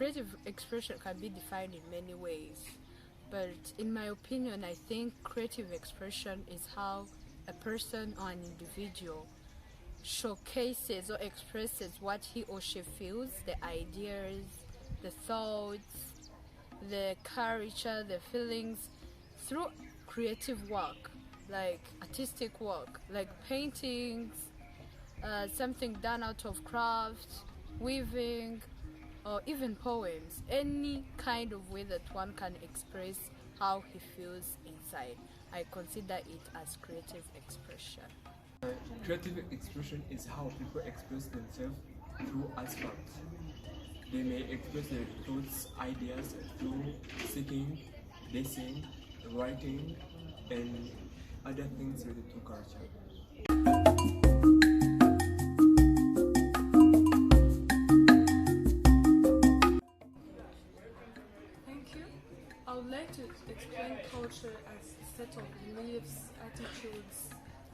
creative expression can be defined in many ways, but in my opinion, I think creative expression is how a person or an individual showcases or expresses what he or she feels, the ideas, the thoughts, the culture, the feelings, through creative work, like artistic work, like paintings, something done out of craft, weaving, or even poems. Any kind of way that one can express how he feels inside, I consider it as creative expression. Creative expression is how people express themselves through aspects. They may express their thoughts, ideas through singing, dancing, writing, and other things related to culture. Thank you. I would like to explain culture as a set of beliefs, attitudes,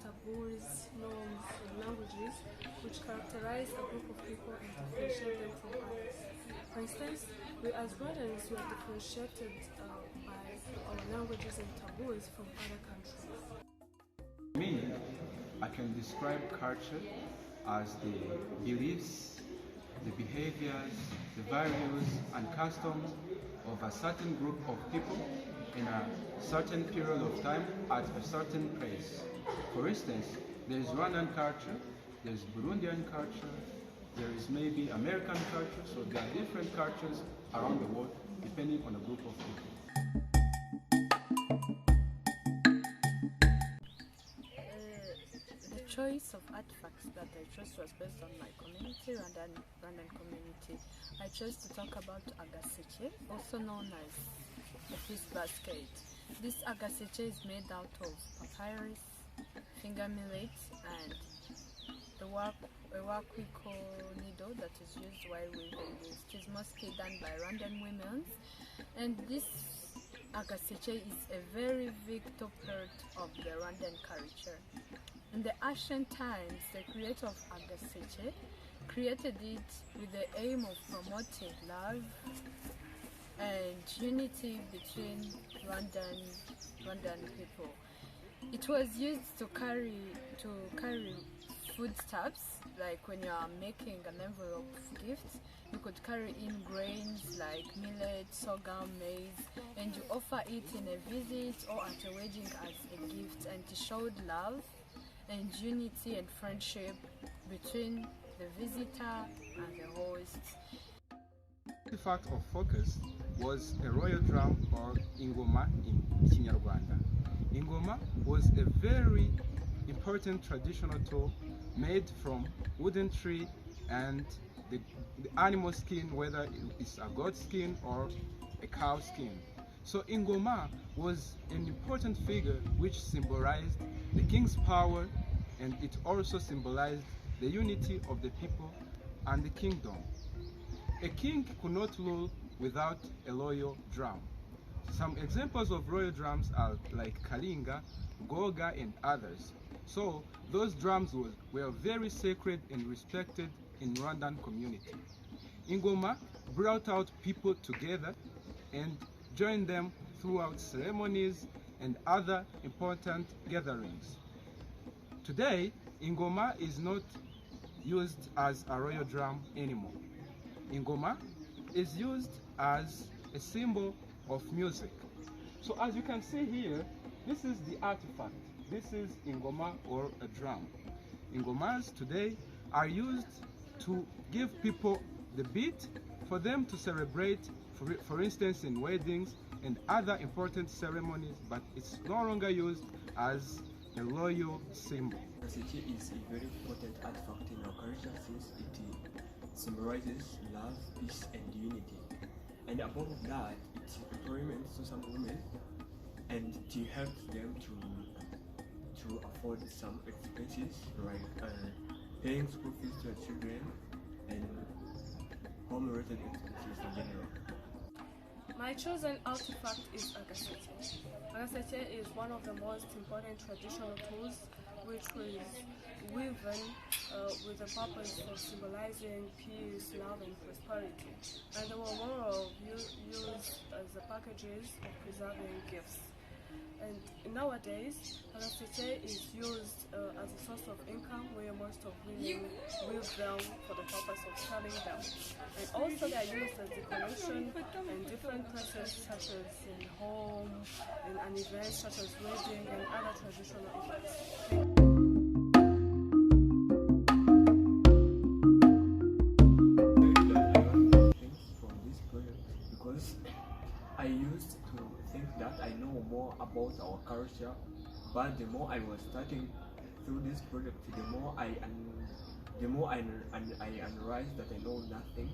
taboos, norms, and languages which characterize a group of people and differentiate them from others. For instance, we as Rwandans were differentiated by our languages and taboos from other countries. Me, I can describe culture as the beliefs, the behaviors, the values and customs of a certain group of people in a certain period of time at a certain place. For instance, there is Rwandan culture, there is Burundian culture, there is maybe American culture, so there are different cultures around the world depending on a group of people. The choice of artifacts that I chose was based on my community, Rwandan community. I chose to talk about AGASEKE, also known as the fish basket. This AGASEKE is made out of papyrus, finger millet, and a work we call needle that is used while weaving this. It is mostly done by Rwandan women, and this AGASEKE is a very vital part of the Rwandan culture. In the ancient times, the creator of AGASEKE created it with the aim of promoting love and unity between Rwandan people. It was used to carry foodstuffs, like when you are making an envelope of gifts, you could carry in grains like millet, sorghum, maize, and you offer it in a visit or at a wedding as a gift, and it showed love and unity and friendship between the visitor and the host. The fact of focus was a royal drum, or INGOMA in Kinyarwanda. INGOMA was a very important traditional tool made from wooden tree and the animal skin, whether it's a goat skin or a cow skin. So INGOMA was an important figure which symbolized the king's power, and it also symbolized the unity of the people and the kingdom. A king could not rule without a royal drum. Some examples of royal drums are like Kalinga, Goga, and others. So those drums were very sacred and respected in Rwandan community. INGOMA brought out people together and joined them throughout ceremonies and other important gatherings. Today, INGOMA is not used as a royal drum anymore. INGOMA is used as a symbol of music. So as you can see here, this is the artifact. This is INGOMA, or a drum. INGOMAs today are used to give people the beat for them to celebrate, for instance in weddings and other important ceremonies, but it's no longer used as a royal symbol. AGASEKE is a very important artifact in our culture since it symbolizes love, peace, and unity. And above that, it's employment to some women, and to help them to afford some expenses like paying school fees to their children and home-related expenses in general. My chosen artifact is AGASEKE. AGASEKE is one of the most important traditional tools which was woven with the purpose of symbolizing peace, love, and prosperity. And they were more used as the packages of preserving gifts. And nowadays, AGASEKE is used as a source of income where most of women use them for the purpose of selling them. And also they are used as decoration in different places such as in home, in an event such as wedding and other traditional events. I used to think that I know more about our culture, but the more I was studying through this project, the more I realized that I know nothing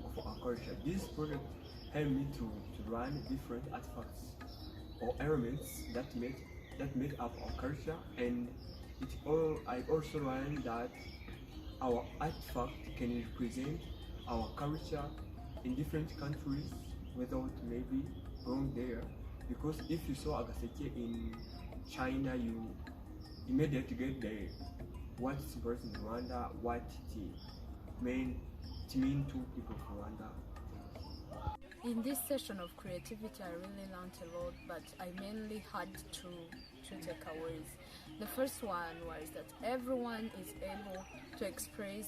of our culture. This project helped me to learn different artifacts or elements that make up our culture, and I also learned that our artifact can represent our culture in different countries without maybe going there, because if you saw AGASEKE in China, you immediately get what is in Rwanda, what it means to people from Rwanda. In this session of creativity, I really learned a lot, but I mainly had two takeaways. The first one was that everyone is able to express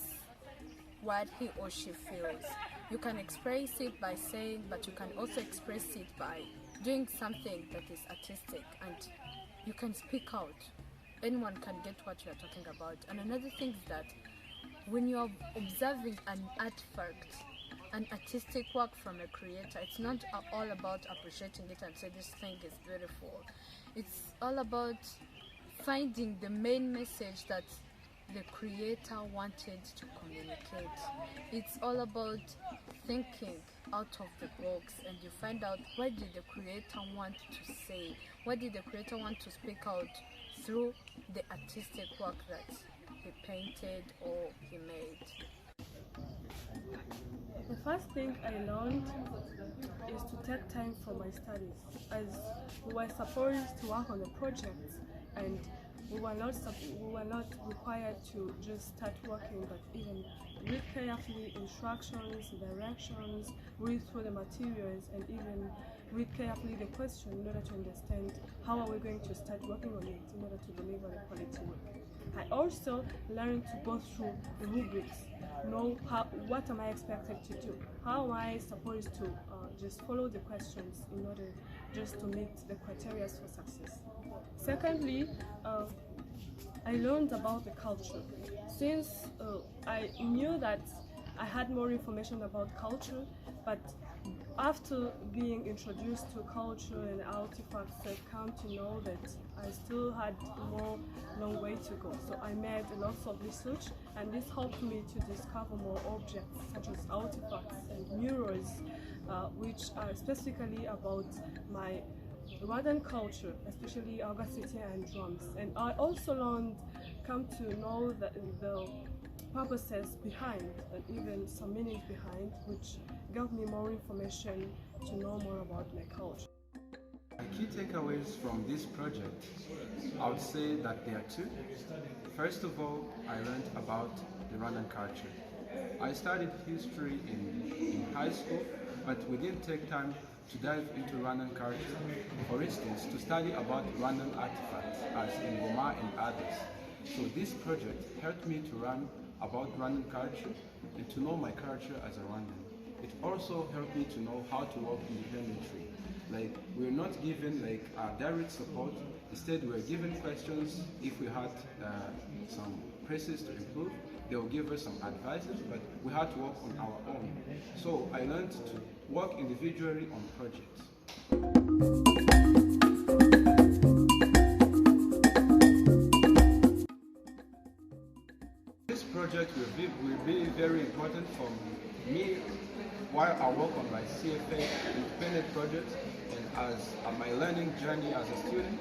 what he or she feels. You can express it by saying, but you can also express it by doing something that is artistic, and you can speak out. Anyone can get what you are talking about. And another thing is that when you are observing an artifact, an artistic work from a creator, it's not all about appreciating it and say this thing is beautiful. It's all about finding the main message that the creator wanted to communicate. It's all about thinking out of the box, and you find out what did the creator want to say, what did the creator want to speak out through the artistic work that he painted or he made. The first thing I learned is to take time for my studies, as we were supposed to work on a project, and we were not required to just start working, but even read carefully instructions, directions, read through the materials, and even read carefully the question in order to understand how are we going to start working on it in order to deliver a quality work. I also learned to go through the rubrics, know what am I expected to do, how am I supposed to just follow the questions in order just to meet the criteria for success. Secondly, I learned about the culture. Since I knew that I had more information about culture, but after being introduced to culture and artifacts, I've come to know that I still had long way to go. So I made lots of research, and this helped me to discover more objects such as artifacts and murals, which are specifically about my Rwandan culture, especially AGASEKE and drums. And I also come to know the purposes behind, and even some meanings behind, which gave me more information to know more about my culture. My key takeaways from this project, I would say that there are two. First of all, I learned about the Rwandan culture. I studied history in high school, but we didn't take time to dive into Rwandan culture. For instance, to study about Rwandan artifacts as INGOMA and others. So this project helped me to learn about Rwandan culture and to know my culture as a Rwandan. It also helped me to know how to work independently. Like, we're not given direct support. Instead, we're given questions. If we had some places to improve, they'll give us some advices, but we had to work on our own. So I learned to work individually on projects. This project will be very important for me while I work on my CFA independent project and as my learning journey as a student,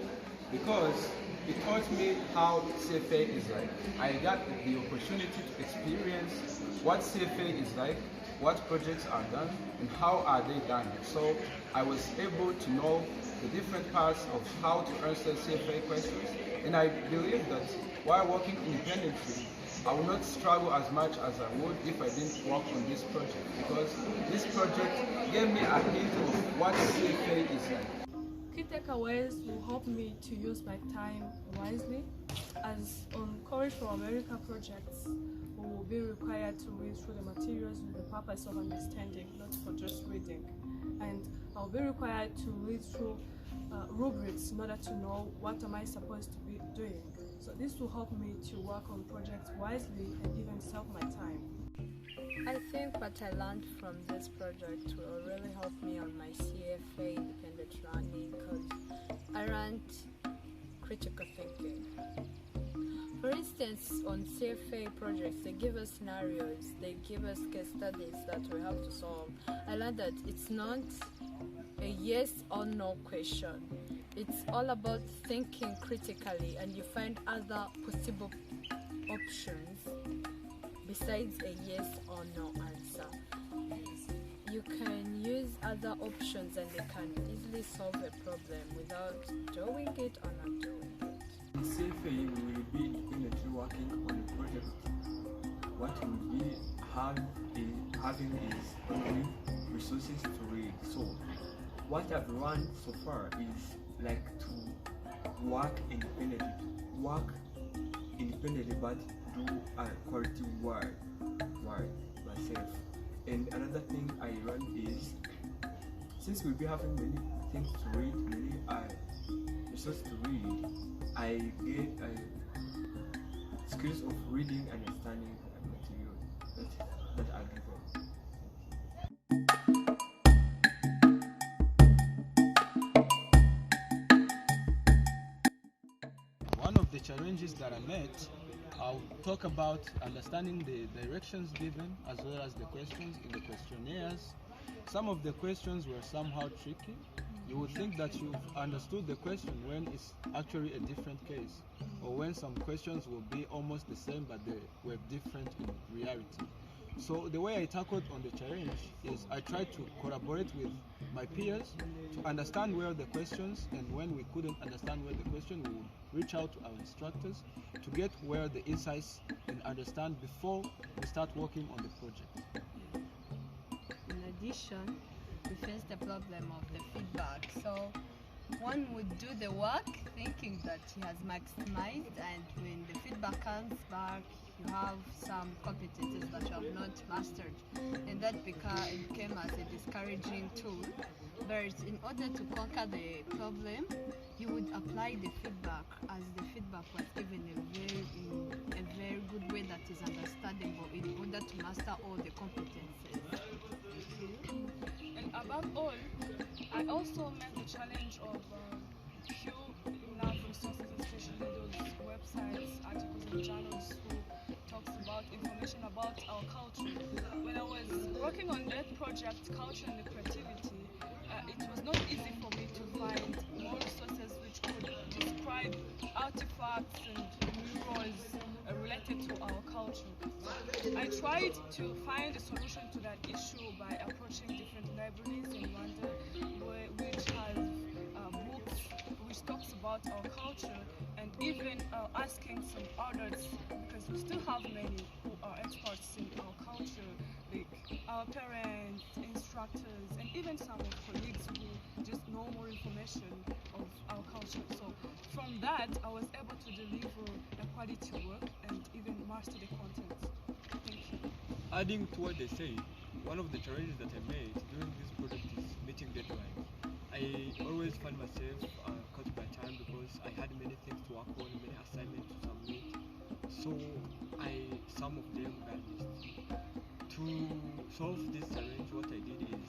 because it taught me how CFA is like. I got the opportunity to experience what CFA is like, what projects are done, and how are they done. So I was able to know the different parts of how to answer CFA questions, and I believe that while working independently, I would not struggle as much as I would if I didn't work on this project, because this project gave me a hint of what CFA is like. Key takeaways will help me to use my time wisely, as on Courage for America projects, we will be required to read through the materials with the purpose of understanding, not for just reading. And I'll be required to read through rubrics in order to know what am I supposed to be doing. So this will help me to work on projects wisely and even save my time. I think what I learned from this project will really help me on my CFA independent running, because I learned critical thinking. For instance, on CFA projects, they give us scenarios, they give us case studies that we have to solve. I learned that it's not a yes or no question. It's all about thinking critically, and you find other possible options besides a yes or no answer. You can use other options and they can easily solve a problem without doing it or not doing it. In CFA, we will be independently working on a project. What we will be having is only resources to read. So, what I've learned so far is like to work independently, but do a quality work myself. And another thing I learned is, since we'll be having many things to read, many resources to read, I get skills of reading and understanding material that are given. One of the challenges that I met, I'll talk about understanding the directions given as well as the questions in the questionnaires. Some of the questions were somehow tricky. You would think that you've understood the question when it's actually a different case, or when some questions will be almost the same but they were different in reality. So the way I tackled on the challenge is I tried to collaborate with my peers to understand where the questions, and when we couldn't understand where the question, we would reach out to our instructors to get where the insights and understand before we start working on the project. In addition, we face the problem of the feedback. So one would do the work thinking that he has maximized, and when the feedback comes back, you have some competencies that you have not mastered, and that became as a discouraging tool. But in order to conquer the problem, you would apply the feedback, as the feedback was given in a very good way that is understandable, in order to master all the competencies. And above all, I also met the challenge of few enough resources, especially those websites, articles and journals who talks about information about our culture. When I was working on that project, Culture and Creativity, it was not easy for me to find more resources which could describe artifacts and murals related to our culture. I tried to find a solution to that issue by approaching different libraries in Rwanda, which has books which talks about our culture, and even asking some others, because we still have many who are experts in our culture, like our parents, instructors, and even some of colleagues who just know more information of our culture. So from that, I was able to deliver a quality work and even master the content. Thank you. Adding to what they say, one of the challenges that I made during this project is meeting deadlines. I always found myself caught by time because I had many things to work on, many assignments to submit. So some of them got missed. To solve this challenge, what I did is